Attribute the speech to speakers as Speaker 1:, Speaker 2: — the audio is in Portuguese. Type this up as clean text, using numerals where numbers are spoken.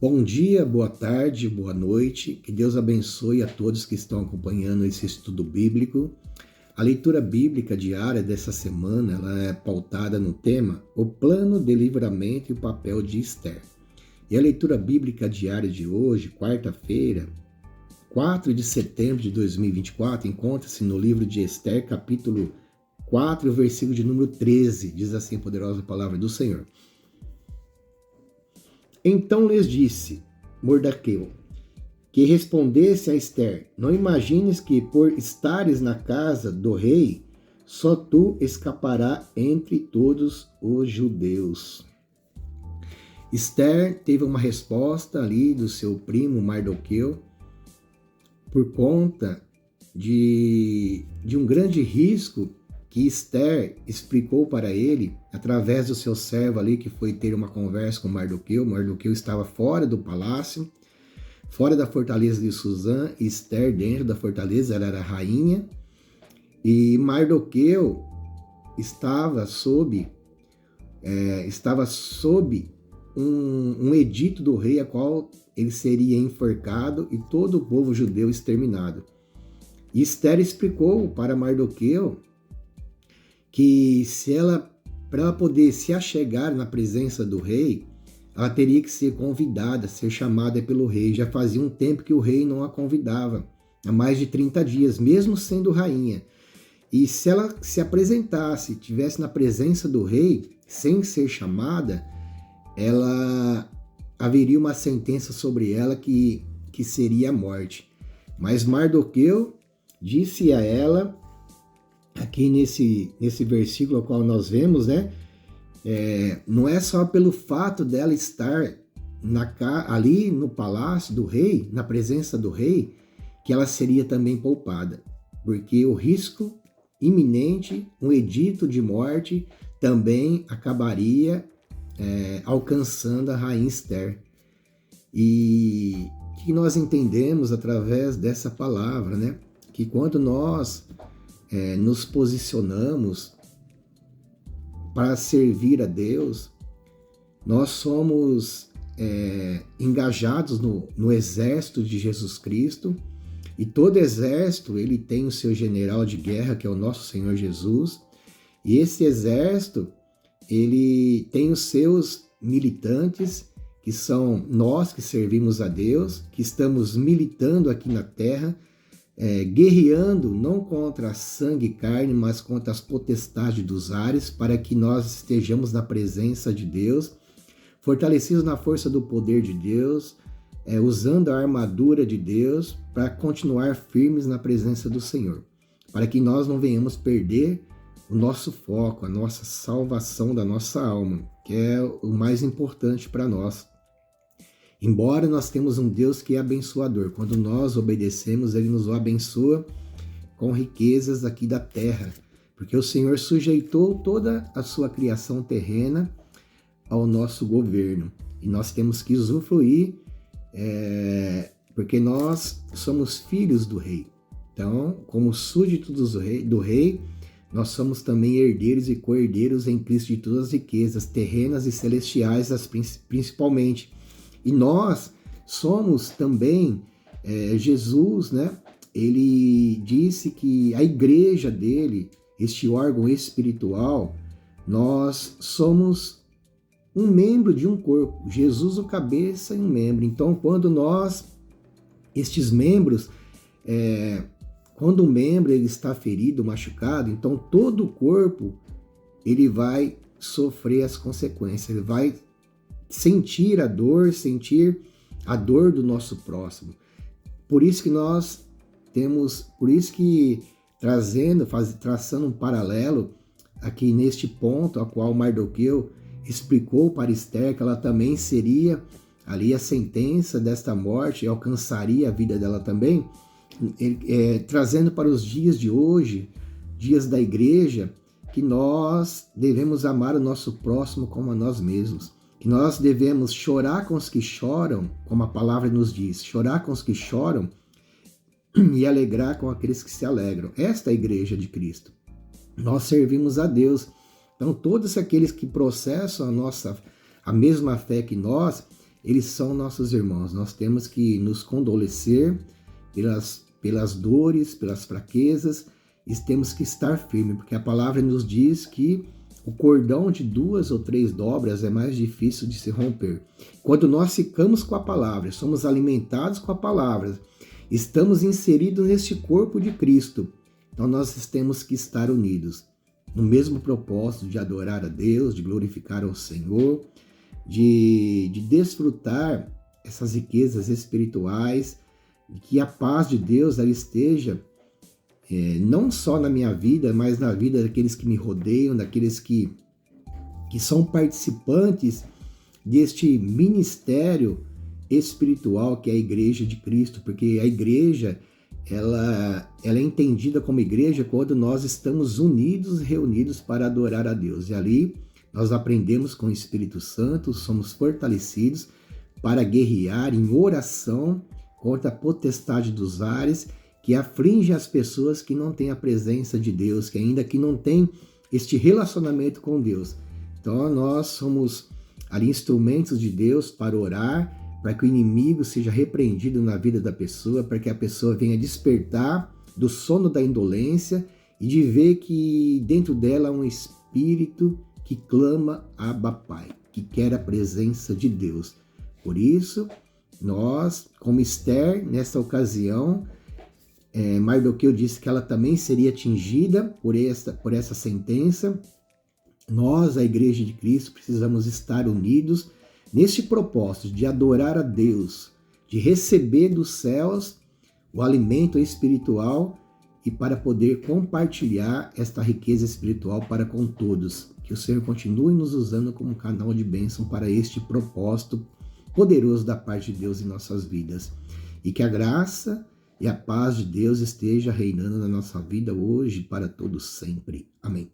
Speaker 1: Bom dia, boa tarde, boa noite. Que Deus abençoe a todos que estão acompanhando esse estudo bíblico. A leitura bíblica diária dessa semana ela é pautada no tema O Plano de Livramento e o Papel de Esther. E a leitura bíblica diária de hoje, quarta-feira, 4 de setembro de 2024, encontra-se no livro de Esther, capítulo 4, versículo de número 13. Diz assim a poderosa palavra do Senhor. Então lhes disse Mordequeu, que respondesse a Esther: Não imagines que por estares na casa do rei, só tu escapará entre todos os judeus. Esther teve uma resposta ali do seu primo Mardoqueu por conta de um grande risco que Esther explicou para ele, através do seu servo ali, que foi ter uma conversa com Mardoqueu. Mardoqueu estava fora do palácio, fora da fortaleza de Suzã, e Esther dentro da fortaleza, ela era rainha, e Mardoqueu estava sob um edito do rei, a qual ele seria enforcado e todo o povo judeu exterminado. E Esther explicou para Mardoqueu que para ela poder se achegar na presença do rei, ela teria que ser convidada, ser chamada pelo rei. Já fazia um tempo que o rei não a convidava, há mais de 30 dias, mesmo sendo rainha. E se ela se apresentasse, estivesse na presença do rei, sem ser chamada, ela haveria uma sentença sobre ela que seria a morte. Mas Mardoqueu disse a ela, aqui nesse versículo ao qual nós vemos, né? Não é só pelo fato dela estar ali no palácio do rei, na presença do rei, que ela seria também poupada, porque o risco iminente, um edito de morte, também acabaria alcançando a rainha Esther. E que nós entendemos através dessa palavra, né? Que quando nós nos posicionamos para servir a Deus, nós somos engajados no exército de Jesus Cristo, e todo exército ele tem o seu general de guerra, que é o nosso Senhor Jesus, e esse exército ele tem os seus militantes, que são nós que servimos a Deus, que estamos militando aqui na terra, guerreando não contra sangue e carne, mas contra as potestades dos ares, para que nós estejamos na presença de Deus, fortalecidos na força do poder de Deus, usando a armadura de Deus para continuar firmes na presença do Senhor, para que nós não venhamos perder o nosso foco, a nossa salvação da nossa alma, que é o mais importante para nós. Embora nós temos um Deus que é abençoador, quando nós obedecemos, Ele nos abençoa com riquezas aqui da terra, porque o Senhor sujeitou toda a sua criação terrena ao nosso governo, e nós temos que usufruir, porque nós somos filhos do rei. Então, como súditos do rei, nós somos também herdeiros e co-herdeiros em Cristo de todas as riquezas, terrenas e celestiais, principalmente. E nós somos também, Jesus, né? Ele disse que a igreja dele, este órgão espiritual, nós somos um membro de um corpo. Jesus o cabeça e um membro. Então, quando estes membros, quando um membro ele está ferido, machucado, então todo o corpo ele vai sofrer as consequências, ele vai sentir a dor do nosso próximo. Por isso que traçando um paralelo aqui neste ponto, a qual Mardoqueu explicou para Esther que ela também seria ali a sentença desta morte e alcançaria a vida dela também, trazendo para os dias de hoje, dias da igreja, que nós devemos amar o nosso próximo como a nós mesmos. Que nós devemos chorar com os que choram, como a palavra nos diz, chorar com os que choram e alegrar com aqueles que se alegram. Esta é a igreja de Cristo. Nós servimos a Deus. Então, todos aqueles que processam a mesma fé que nós, eles são nossos irmãos. Nós temos que nos condolecer pelas dores, pelas fraquezas, e temos que estar firmes, porque a palavra nos diz que o cordão de 2 ou 3 dobras é mais difícil de se romper. Quando nós ficamos com a palavra, somos alimentados com a palavra, estamos inseridos neste corpo de Cristo, então nós temos que estar unidos, no mesmo propósito de adorar a Deus, de glorificar ao Senhor, de desfrutar essas riquezas espirituais, que a paz de Deus ela esteja não só na minha vida, mas na vida daqueles que me rodeiam, daqueles que são participantes deste ministério espiritual que é a Igreja de Cristo, porque a igreja ela é entendida como igreja quando nós estamos unidos, reunidos para adorar a Deus. E ali nós aprendemos com o Espírito Santo, somos fortalecidos para guerrear em oração contra a potestade dos ares, que aflige as pessoas que não têm a presença de Deus, que ainda que não têm este relacionamento com Deus. Então nós somos ali instrumentos de Deus para orar, para que o inimigo seja repreendido na vida da pessoa, para que a pessoa venha despertar do sono da indolência e de ver que dentro dela há um espírito que clama Abba Pai, que quer a presença de Deus. Por isso, nós, como Esther, nessa ocasião, Mardoqueu disse que ela também seria atingida por essa sentença. Nós, a Igreja de Cristo, precisamos estar unidos neste propósito de adorar a Deus, de receber dos céus o alimento espiritual e para poder compartilhar esta riqueza espiritual para com todos. Que o Senhor continue nos usando como canal de bênção para este propósito poderoso da parte de Deus em nossas vidas. E que a graça e a paz de Deus esteja reinando na nossa vida hoje e para todos sempre. Amém.